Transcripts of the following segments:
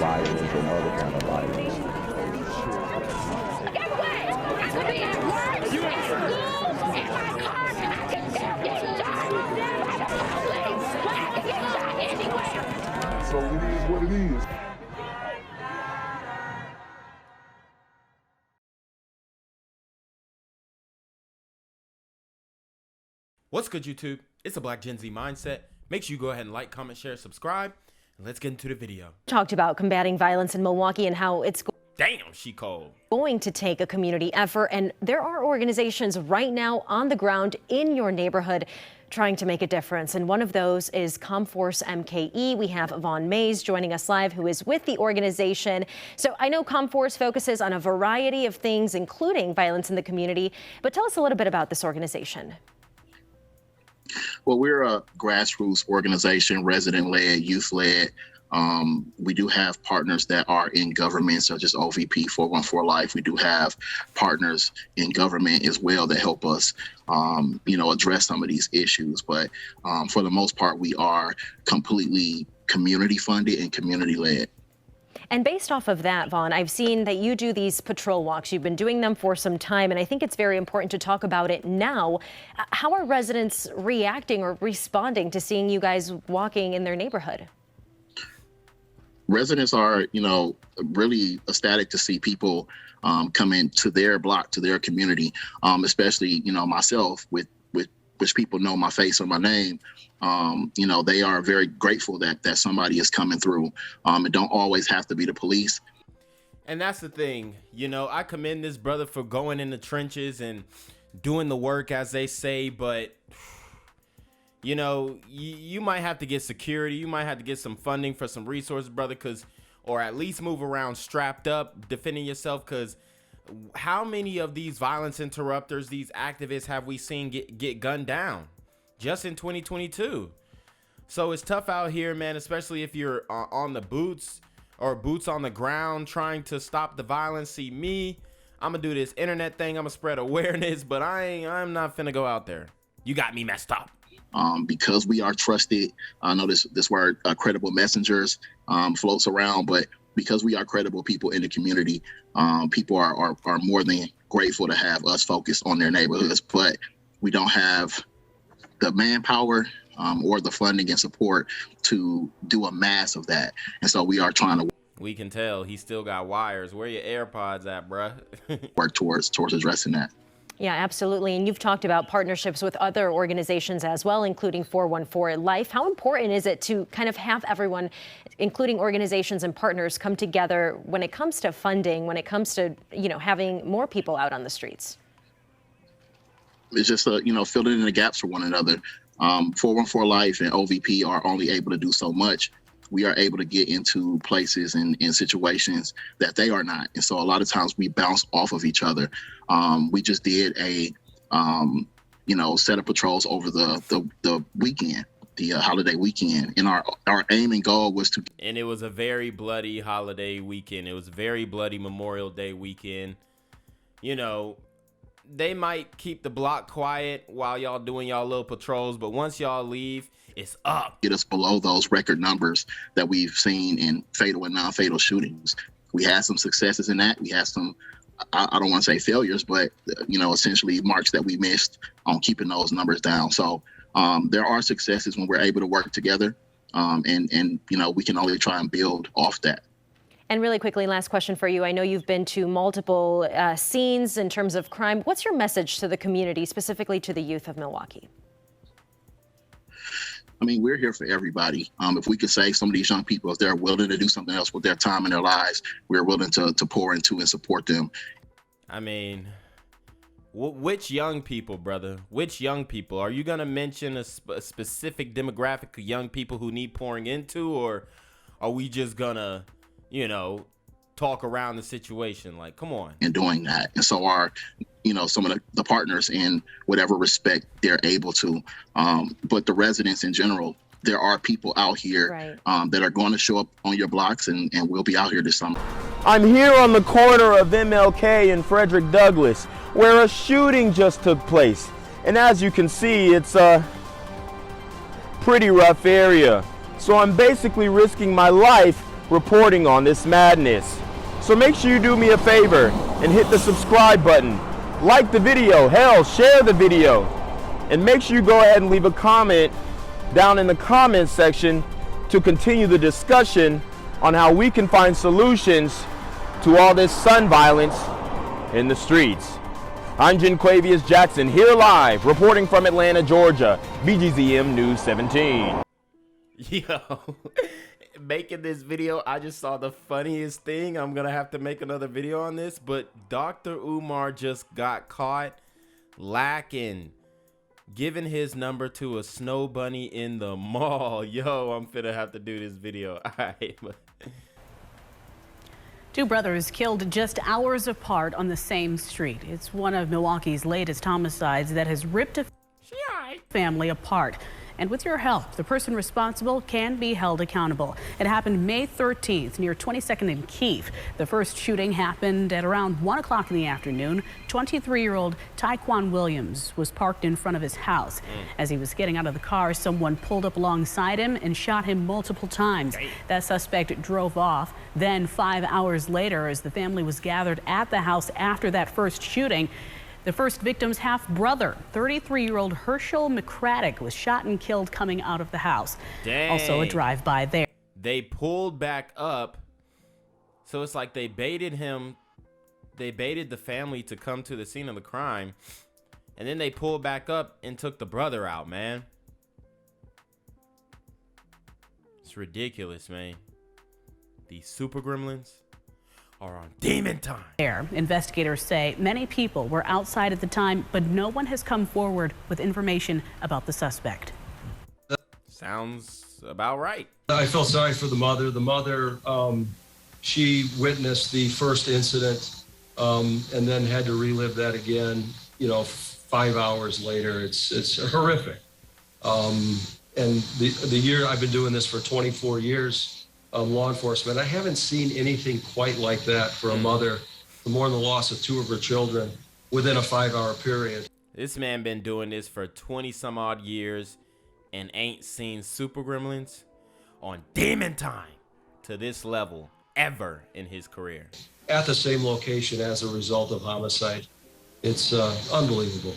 violence and other kind of violence. Get away! I could be at work, at school, in my car, I can still get shot by the police, but I can get shot anywhere. So it is what it is. What's good, YouTube? It's a Black Gen Z Mindset. Make sure you go ahead and like, comment, share, subscribe, and let's get into the video. Talked about combating violence in Milwaukee and how it's Damn, she cold. going to take a community effort, and there are organizations right now on the ground in your neighborhood trying to make a difference, and one of those is ComForce MKE. We have Vaughn Mays joining us live, who is with the organization. So I know ComForce focuses on a variety of things, including violence in the community, but tell us a little bit about this organization. Well, we're a grassroots organization, resident-led, youth-led. We do have partners that are in government, such as OVP 414 Life. We do have partners in government as well that help us, address some of these issues. But for the most part, we are completely community-funded and community-led. And based off of that, Vaughn, I've seen that you do these patrol walks. You've been doing them for some time, and I think it's very important to talk about it now. How are residents reacting or responding to seeing you guys walking in their neighborhood? Residents are, really ecstatic to see people come into their block, to their community, especially, myself, with which people know my face or my name. They are very grateful that somebody is coming through. It don't always have to be the police. And that's the thing, I commend this brother for going in the trenches and doing the work, as they say, but you might have to get security. You might have to get some funding for some resources, brother, or at least move around strapped up, defending yourself, because how many of these violence interrupters, these activists have we seen get gunned down just in 2022? So it's tough out here, man, especially if you're on the boots on the ground trying to stop the violence. See me, I'm gonna do this internet thing. I'm gonna spread awareness, but I'm not finna go out there. You got me messed up. Because we are trusted. I know this word, credible messengers, floats around, but because we are credible people in the community, people are more than grateful to have us focus on their neighborhoods, but we don't have the manpower or the funding and support to do a mass of that. And so we are trying to. We can tell he still got wires. Where your AirPods at, bruh? work towards addressing that. Yeah, absolutely. And you've talked about partnerships with other organizations as well, including 414 Life. How important is it to kind of have everyone, including organizations and partners, come together when it comes to funding, when it comes to, having more people out on the streets? It's just, filling in the gaps for one another. 414 Life and OVP are only able to do so much. We are able to get into places and in situations that they are not. And so a lot of times we bounce off of each other. We just did a, set of patrols over the weekend, the holiday weekend. And our aim and goal was to. And it was a very bloody holiday weekend. It was a very bloody Memorial Day weekend. They might keep the block quiet while y'all doing y'all little patrols, but once y'all leave, it's up. Get us below those record numbers that we've seen in fatal and non-fatal shootings. We had some successes in that. We had some, I don't want to say failures, but, essentially marks that we missed on keeping those numbers down. So there are successes when we're able to work together, and we can only try and build off that. And really quickly, last question for you. I know you've been to multiple scenes in terms of crime. What's your message to the community, specifically to the youth of Milwaukee? I mean, we're here for everybody. If we could save some of these young people, if they're willing to do something else with their time and their lives, we're willing to pour into and support them. I mean, which young people, brother? Which young people? Are you going to mention a specific demographic of young people who need pouring into, or are we just going to, talk around the situation? Like, come on. And doing that. And so our, some of the partners in whatever respect they're able to, but the residents in general, there are people out here that are going to show up on your blocks, and we'll be out here this summer. I'm here on the corner of MLK and Frederick Douglass, where a shooting just took place. And as you can see, it's a pretty rough area. So I'm basically risking my life reporting on this madness. So make sure you do me a favor and hit the subscribe button. Like the video, hell, share the video. And make sure you go ahead and leave a comment down in the comments section to continue the discussion on how we can find solutions to all this son violence in the streets. I'm Jenquavius Jackson, here live, reporting from Atlanta, Georgia, BGZM News 17. Yo, making this video, I just saw the funniest thing. I'm gonna have to make another video on this, but Dr. Umar just got caught lacking, giving his number to a snow bunny in the mall. Yo, I'm finna have to do this video. All right. Two brothers killed just hours apart on the same street. It's one of Milwaukee's latest homicides that has ripped a family apart. And with your help, the person responsible can be held accountable. It happened May 13th near 22nd and Keefe. The first shooting happened at around 1 o'clock in the afternoon. 23-year-old Tyquan Williams was parked in front of his house. As he was getting out of the car, someone pulled up alongside him and shot him multiple times. That suspect drove off. Then 5 hours later, as the family was gathered at the house after that first shooting, the first victim's half-brother, 33-year-old Herschel McCraddock, was shot and killed coming out of the house. Dang. Also a drive-by there. They pulled back up, so it's like they baited the family to come to the scene of the crime, and then they pulled back up and took the brother out, man. It's ridiculous, man. These super gremlins are on demon time. Investigators say many people were outside at the time, but no one has come forward with information about the suspect. Sounds about right. I feel sorry for the mother. The mother, she witnessed the first incident and then had to relive that again, 5 hours later. It's horrific. And the year I've been doing this for 24 years, law enforcement, I haven't seen anything quite like that for a mother to mourn the loss of two of her children within a 5-hour period. This man been doing this for 20 some odd years and ain't seen super gremlins on demon time to this level ever in his career. At the same location as a result of homicide. It's unbelievable.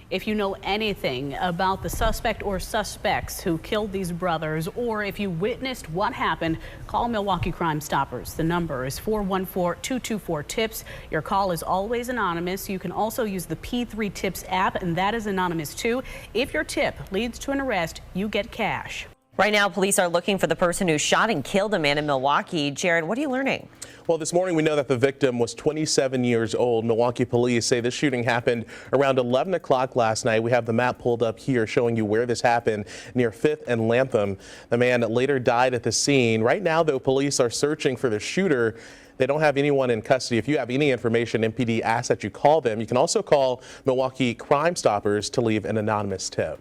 If you know anything about the suspect or suspects who killed these brothers, or if you witnessed what happened, call Milwaukee Crime Stoppers. The number is 414-224-TIPS. Your call is always anonymous. You can also use the P3 Tips app, and that is anonymous too. If your tip leads to an arrest, you get cash. Right now, police are looking for the person who shot and killed a man in Milwaukee. Jared, what are you learning? Well, this morning we know that the victim was 27 years old. Milwaukee police say this shooting happened around 11 o'clock last night. We have the map pulled up here showing you where this happened near 5th and Latham. The man later died at the scene. Right now, though, police are searching for the shooter. They don't have anyone in custody. If you have any information, MPD asks that you call them. You can also call Milwaukee Crime Stoppers to leave an anonymous tip.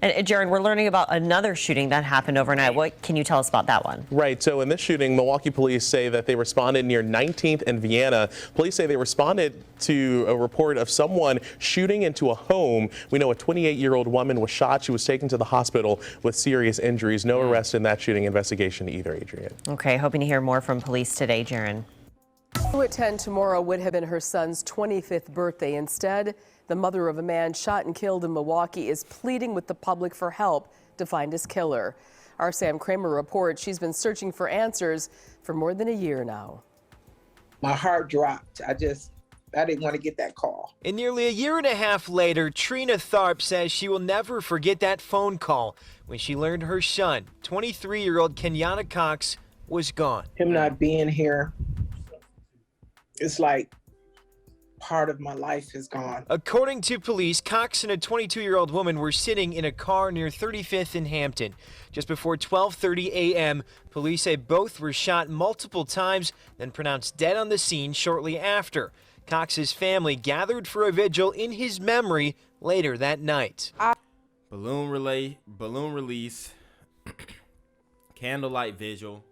And Jared, we're learning about another shooting that happened overnight. What can you tell us about that one? Right. So in this shooting, Milwaukee police say that they responded near 19th and Vienna. Police say they responded to a report of someone shooting into a home. We know a 28-year-old woman was shot. She was taken to the hospital with serious injuries. No arrest in that shooting investigation either, Adrian. Okay, hoping to hear more from police today, Jaron. At 10 tomorrow would have been her son's 25th birthday. Instead, the mother of a man shot and killed in Milwaukee is pleading with the public for help to find his killer. Our Sam Kramer reports she's been searching for answers for more than a year now. My heart dropped. I didn't want to get that call. And nearly a year and a half later, Trina Tharp says she will never forget that phone call when she learned her son, 23-year-old Kenyatta Cox, was gone. Him not being here, it's like part of my life is gone. According to police, Cox and a 22-year-old woman were sitting in a car near 35th and Hampton. Just before 12:30 a.m., police say both were shot multiple times, then pronounced dead on the scene shortly after. Cox's family gathered for a vigil in his memory later that night. Balloon release, candlelight vigil.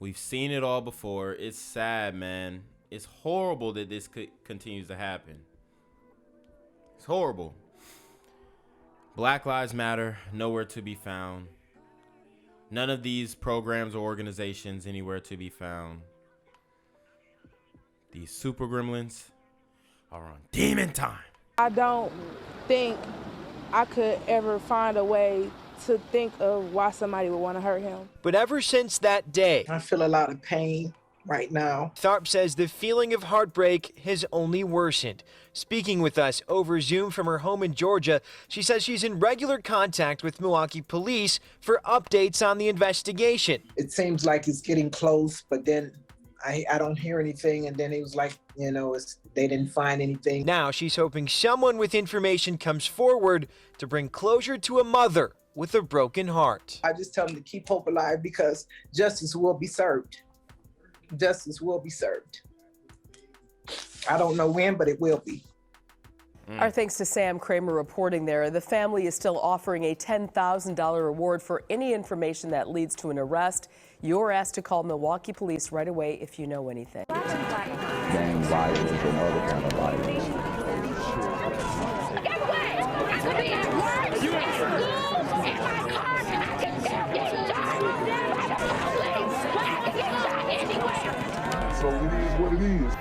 We've seen it all before. It's sad, man. It's horrible that this continues to happen. It's horrible. Black Lives Matter, nowhere to be found. None of these programs or organizations anywhere to be found. These super gremlins are on demon time. I don't think I could ever find a way to think of why somebody would want to hurt him. But ever since that day, I feel a lot of pain right now. Tharp says the feeling of heartbreak has only worsened. Speaking with us over Zoom from her home in Georgia, she says she's in regular contact with Milwaukee police for updates on the investigation. It seems like it's getting close, but then I don't hear anything, and then it was like, they didn't find anything. Now she's hoping someone with information comes forward to bring closure to a mother with a broken heart. I just tell them to keep hope alive because justice will be served. Justice will be served. I don't know when, but it will be. Our thanks to Sam Kramer reporting there. The family is still offering a $10,000 reward for any information that leads to an arrest. You're asked to call Milwaukee police right away if you know anything. Gang violence and other kind of violence. Get away! I could be at work, at school, in my car, and I can still get shot by the police. I can get shot anywhere. So it is what it is.